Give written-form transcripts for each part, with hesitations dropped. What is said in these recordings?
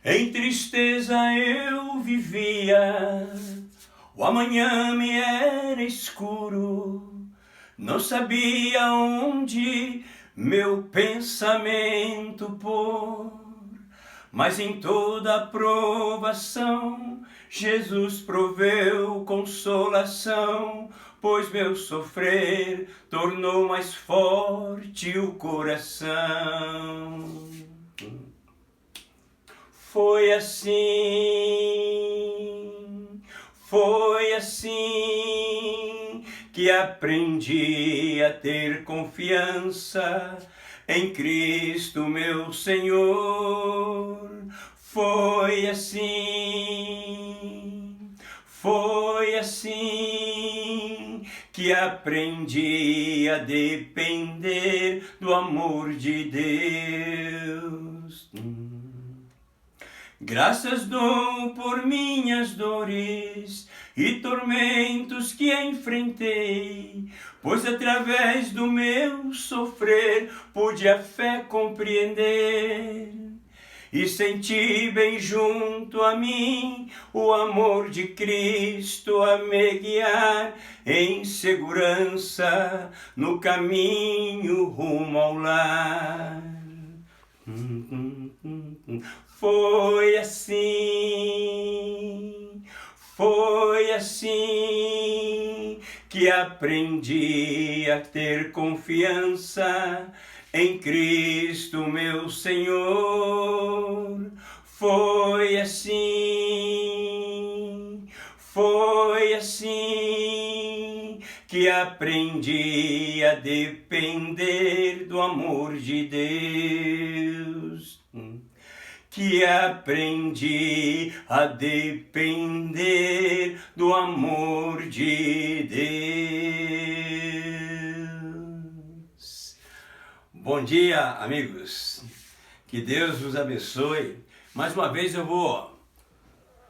Em tristeza eu vivia, o amanhã me era escuro, não sabia onde meu pensamento pôr. Mas em toda provação, Jesus proveu consolação, pois meu sofrer tornou mais forte o coração. Foi assim que aprendi a ter confiança em Cristo meu Senhor. Foi assim que aprendi a depender do amor de Deus. Graças dou por minhas dores e tormentos que enfrentei, pois através do meu sofrer pude a fé compreender. E senti bem junto a mim o amor de Cristo a me guiar em segurança no caminho rumo ao lar. Foi assim que aprendi a ter confiança em Cristo meu Senhor. Foi assim que aprendi a depender do amor de Deus. Que aprendi a depender do amor de Deus. Bom dia, amigos. Que Deus vos abençoe. Mais uma vez eu vou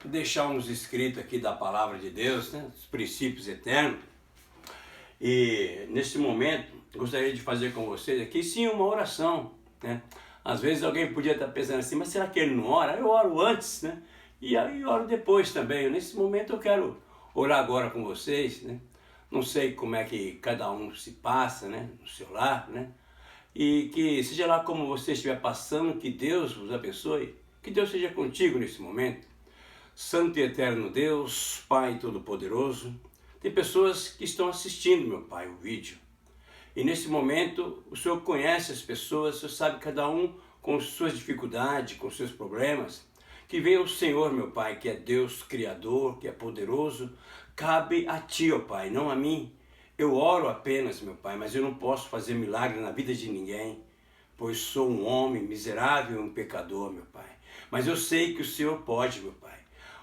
deixar uns escritos aqui da palavra de Deus, né? Os princípios eternos. E nesse momento gostaria de fazer com vocês aqui sim uma oração, né? Às vezes alguém podia estar pensando assim, mas será que ele não ora? Eu oro antes, né? E aí oro depois também. Nesse momento eu quero orar agora com vocês, né? Não sei como é que cada um se passa, né? No seu lar, né? E que seja lá como você estiver passando, que Deus vos abençoe. Que Deus seja contigo nesse momento. Santo e eterno Deus, Pai Todo-Poderoso, tem pessoas que estão assistindo, meu Pai, o vídeo. E nesse momento, o Senhor conhece as pessoas, o Senhor sabe cada um com suas dificuldades, com seus problemas. Que venha o Senhor, meu Pai, que é Deus Criador, que é poderoso. Cabe a Ti, ó Pai, não a mim. Eu oro apenas, meu Pai, mas eu não posso fazer milagre na vida de ninguém, pois sou um homem miserável e um pecador, meu Pai. Mas eu sei que o Senhor pode, meu Pai.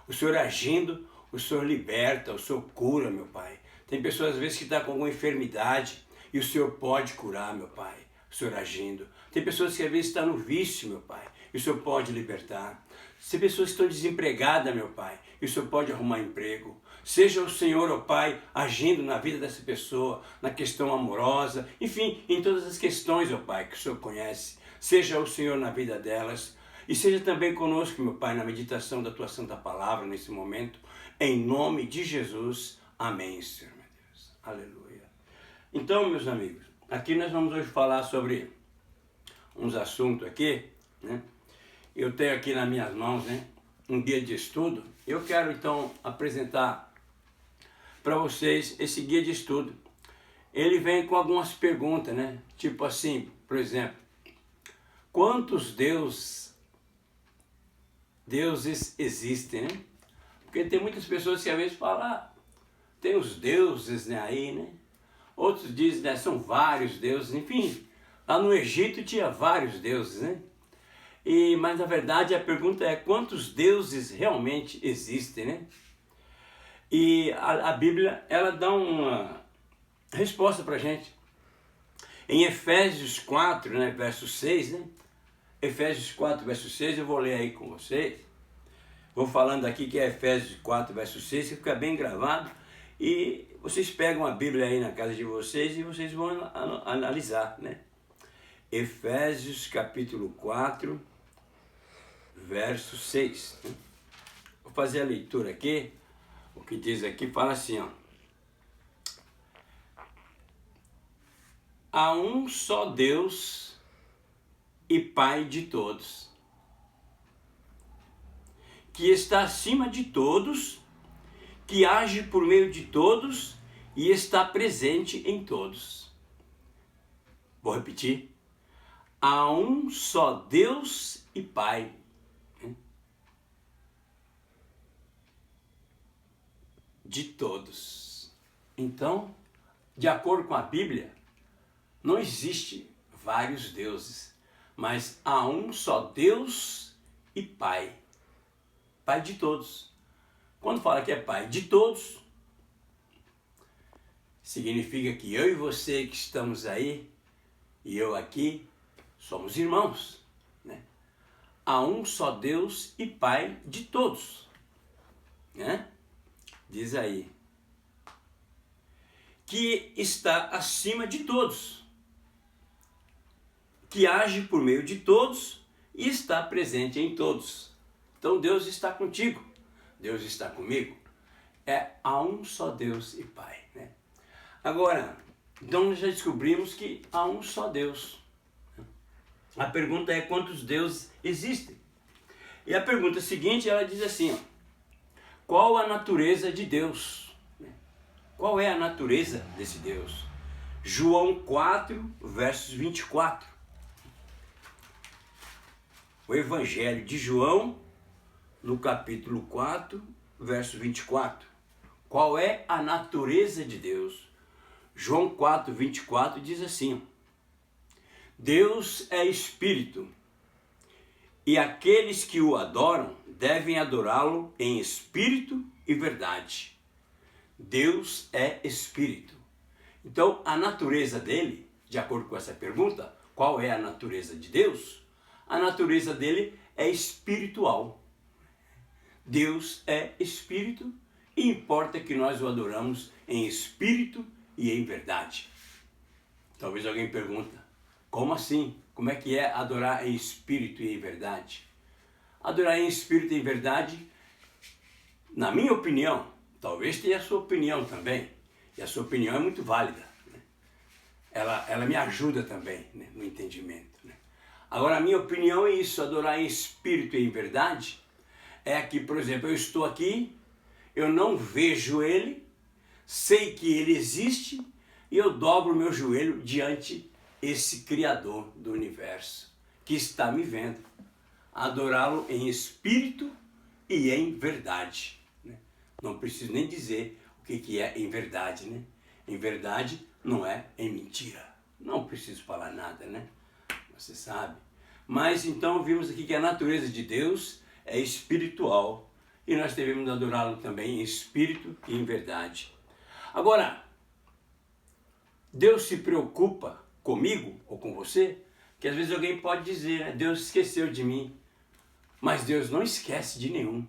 O Senhor agindo, o Senhor liberta, o Senhor cura, meu Pai. Tem pessoas às vezes que estão com alguma enfermidade, e o Senhor pode curar, meu Pai, o Senhor agindo. Tem pessoas que às vezes estão no vício, meu Pai, e o Senhor pode libertar. Tem pessoas que estão desempregadas, meu Pai, e o Senhor pode arrumar emprego. Seja o Senhor, ó Pai, agindo na vida dessa pessoa, na questão amorosa, enfim, em todas as questões, ó Pai, que o Senhor conhece. Seja o Senhor na vida delas. E seja também conosco, meu Pai, na meditação da Tua Santa Palavra nesse momento. Em nome de Jesus. Amém, Senhor, meu Deus. Aleluia. Então, meus amigos, aqui nós vamos hoje falar sobre uns assuntos aqui, né? Eu tenho aqui nas minhas mãos, né, um guia de estudo. Eu quero então apresentar para vocês esse guia de estudo. Ele vem com algumas perguntas, né? Tipo assim, por exemplo, quantos deuses existem, né? Porque tem muitas pessoas que às vezes falam, tem os deuses, né, aí, né? Outros dizem, né, são vários deuses, enfim. Lá no Egito tinha vários deuses, né? Mas na verdade a pergunta é, quantos deuses realmente existem, né? E a Bíblia, ela dá uma resposta pra gente. Em Efésios 4, né, verso 6, né? Efésios 4, verso 6, eu vou ler aí com vocês. Vou falando aqui que é Efésios 4, verso 6, que fica bem gravado. E vocês pegam a Bíblia aí na casa de vocês e vocês vão analisar, né? Efésios capítulo 4, verso 6. Vou fazer a leitura aqui. O que diz aqui fala assim, ó. Há um só Deus e Pai de todos, que está acima de todos, que age por meio de todos e está presente em todos. Vou repetir. Há um só Deus e Pai. De todos. Então, de acordo com a Bíblia, não existe vários deuses, mas há um só Deus e Pai. Pai de todos. Quando fala que é Pai de todos, significa que eu e você que estamos aí, e eu aqui, somos irmãos, né? Há um só Deus e Pai de todos, né? Diz aí, que está acima de todos, que age por meio de todos e está presente em todos. Então Deus está contigo, Deus está comigo. Há um só Deus e Pai, né? Agora, então nós já descobrimos que há um só Deus. A pergunta é: quantos deuses existem? E a pergunta seguinte, ela diz assim, ó, qual a natureza de Deus? Qual é a natureza desse Deus? João 4, versos 24. O Evangelho de João, no capítulo 4, verso 24. Qual é a natureza de Deus? João 4, 24 diz assim: Deus é Espírito, e aqueles que o adoram devem adorá-lo em espírito e verdade. Deus é Espírito. Então, a natureza dele, de acordo com essa pergunta, qual é a natureza de Deus? A natureza dele é espiritual. Deus é Espírito e importa que nós o adoramos em espírito e em verdade. Talvez alguém pergunta, como assim? Como é que é adorar em espírito e em verdade? Adorar em espírito e em verdade, na minha opinião, talvez tenha a sua opinião também, e a sua opinião é muito válida, né? Ela me ajuda também, né, no entendimento, né? Agora, a minha opinião é isso: adorar em espírito e em verdade é que, por exemplo, eu estou aqui, eu não vejo ele, sei que ele existe e eu dobro o meu joelho diante esse Criador do universo que está me vendo. Adorá-lo em espírito e em verdade, né? Não preciso nem dizer o que é em verdade, né? Em verdade não é em mentira. Não preciso falar nada, né? Você sabe. Mas então vimos aqui que a natureza de Deus é espiritual e nós devemos adorá-lo também em espírito e em verdade. Agora, Deus se preocupa comigo ou com você? Que às vezes alguém pode dizer, né? Deus esqueceu de mim. Mas Deus não esquece de nenhum.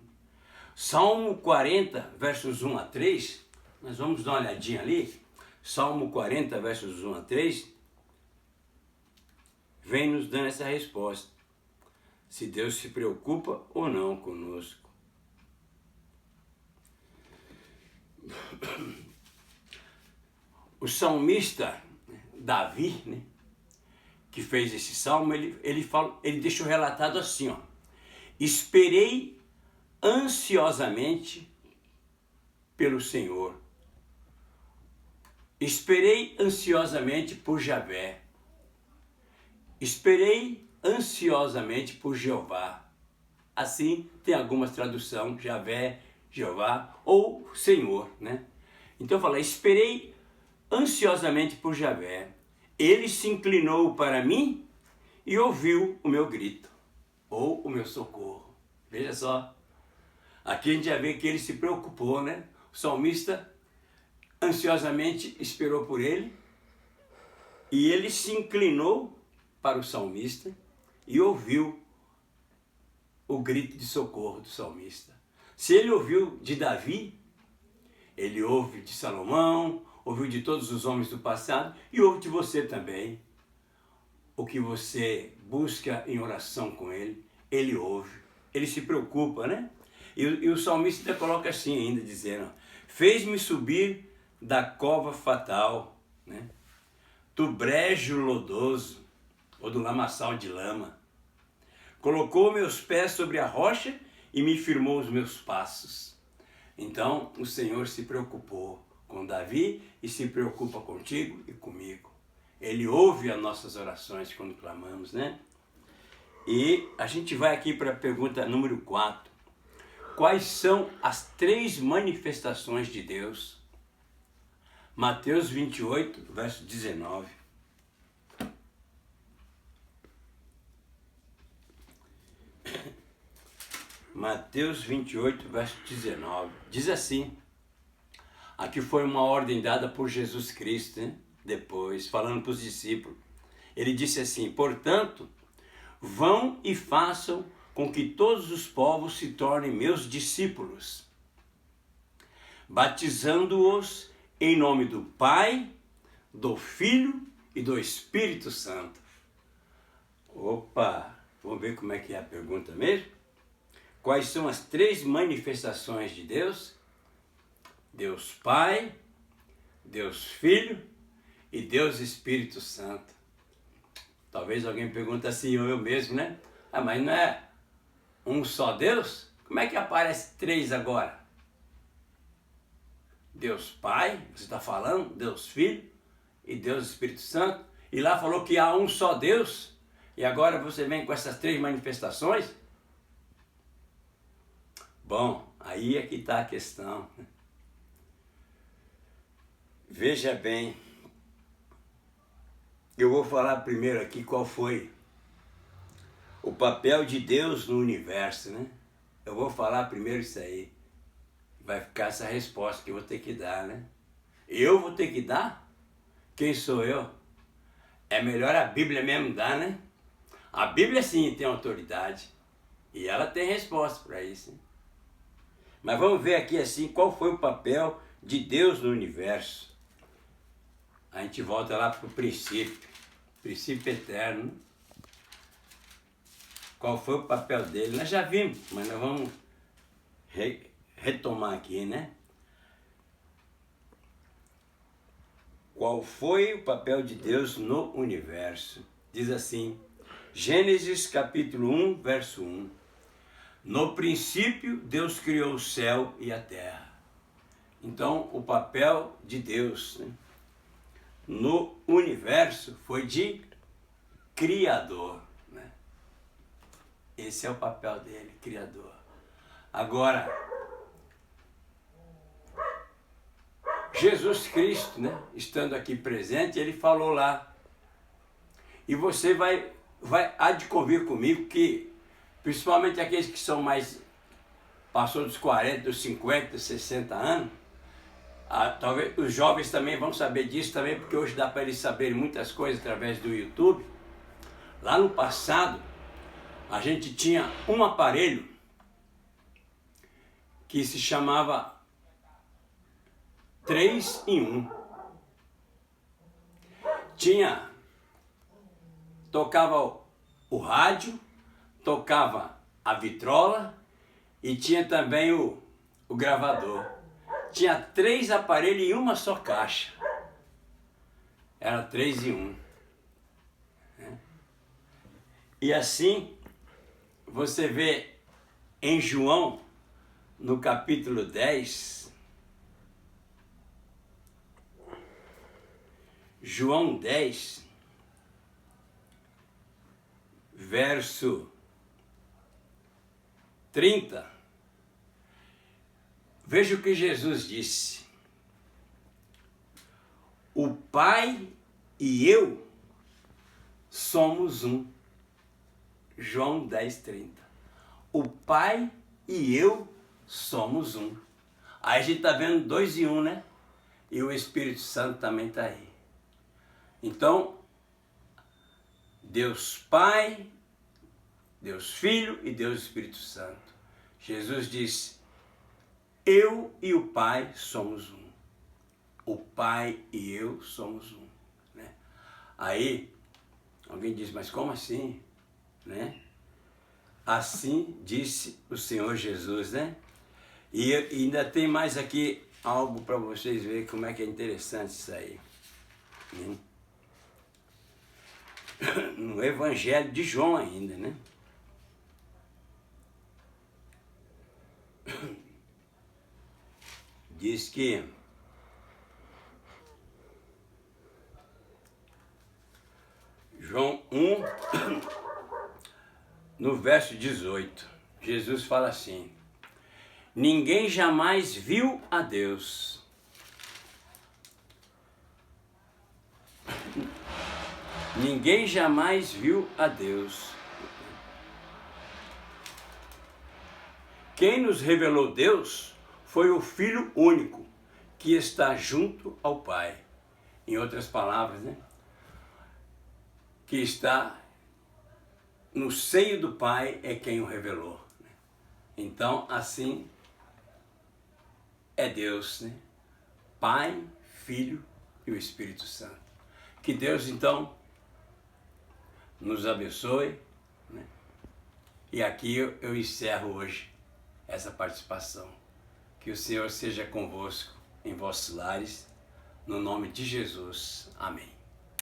Salmo 40, versos 1 a 3, nós vamos dar uma olhadinha ali. Salmo 40, versos 1 a 3, vem nos dando essa resposta. Se Deus se preocupa ou não conosco. O salmista Davi, né, que fez esse salmo, ele deixou relatado assim, ó: esperei ansiosamente pelo Senhor. Esperei ansiosamente por Javé. Esperei ansiosamente por Jeová. Assim tem algumas traduções, Javé, Jeová ou Senhor, né? Então fala, esperei ansiosamente por Javé. Ele se inclinou para mim e ouviu o meu grito, ou o meu socorro. Veja só, aqui a gente já vê que ele se preocupou, né? O salmista ansiosamente esperou por ele e ele se inclinou para o salmista e ouviu o grito de socorro do salmista. Se ele ouviu de Davi, ele ouve de Salomão, ouviu de todos os homens do passado e ouve de você também. O que você busca em oração com ele, ele ouve. ele se preocupa, né? E o salmista coloca assim ainda, dizendo: fez-me subir da cova fatal, né? Do brejo lodoso, ou do lamaçal de lama. Colocou meus pés sobre a rocha e me firmou os meus passos. Então o Senhor se preocupou com Davi e se preocupa contigo e comigo. Ele ouve as nossas orações quando clamamos, né? E a gente vai aqui para a pergunta número 4. Quais são as 3 manifestações de Deus? Mateus 28, verso 19. Mateus 28, verso 19. Diz assim. Aqui foi uma ordem dada por Jesus Cristo, né? Depois, falando para os discípulos. Ele disse assim: portanto, vão e façam com que todos os povos se tornem meus discípulos, batizando-os em nome do Pai, do Filho e do Espírito Santo. Opa, vamos ver como é que é a pergunta mesmo? Quais são as 3 manifestações de Deus? Deus Pai, Deus Filho e Deus Espírito Santo. Talvez alguém pergunte assim, ou eu mesmo, né? Ah, mas não é um só Deus? Como é que aparece 3 agora? Deus Pai, você está falando, Deus Filho e Deus Espírito Santo. E lá falou que há um só Deus. E agora você vem com essas 3 manifestações? Bom, aí é que está a questão. Veja bem, eu vou falar primeiro aqui qual foi o papel de Deus no universo, né? Eu vou falar primeiro isso aí. Vai ficar essa resposta que eu vou ter que dar, né? Eu vou ter que dar? Quem sou eu? É melhor a Bíblia mesmo dar, né? A Bíblia sim tem autoridade. E ela tem resposta para isso. Né? Mas vamos ver aqui assim qual foi o papel de Deus no universo. A gente volta lá para o princípio eterno. Qual foi o papel dele? Nós já vimos, mas nós vamos retomar aqui, né? Qual foi o papel de Deus no universo? Diz assim, Gênesis capítulo 1, verso 1. No princípio, Deus criou o céu e a terra. Então, o papel de Deus, né, no universo foi de criador. Né? Esse é o papel dele, criador. Agora, Jesus Cristo, né, estando aqui presente, ele falou lá. E você há de convir comigo que, principalmente aqueles que são mais, passou dos 40, dos 50, 60 anos, talvez os jovens também vão saber disso também, porque hoje dá para eles saberem muitas coisas através do YouTube. Lá no passado, a gente tinha um aparelho que se chamava 3 em 1. Tocava o rádio, tocava a vitrola e tinha também o gravador. Tinha 3 aparelhos em uma só caixa. Era 3 em 1. E assim, você vê em João, no capítulo 10, João 10, verso 30, veja o que Jesus disse. O Pai e eu somos um. João 10, 30. O Pai e eu somos um. Aí a gente está vendo 2 em 1, né? E o Espírito Santo também está aí. Então, Deus Pai, Deus Filho e Deus Espírito Santo. Jesus disse, eu e o Pai somos um. O Pai e eu somos um. Né? Aí, alguém diz, mas como assim? Né? Assim disse o Senhor Jesus, né? E ainda tem mais aqui algo para vocês verem como é que é interessante isso aí. No Evangelho de João ainda, né? Diz que João 1, no verso 18, Jesus fala assim: ninguém jamais viu a Deus. Ninguém jamais viu a Deus. Quem nos revelou Deus foi o Filho único, que está junto ao Pai. Em outras palavras, né? Que está no seio do Pai é quem o revelou. Então, assim é Deus, né? Pai, Filho e o Espírito Santo. Que Deus, então, nos abençoe, né? E aqui eu encerro hoje essa participação. Que o Senhor seja convosco em vossos lares, no nome de Jesus. Amém.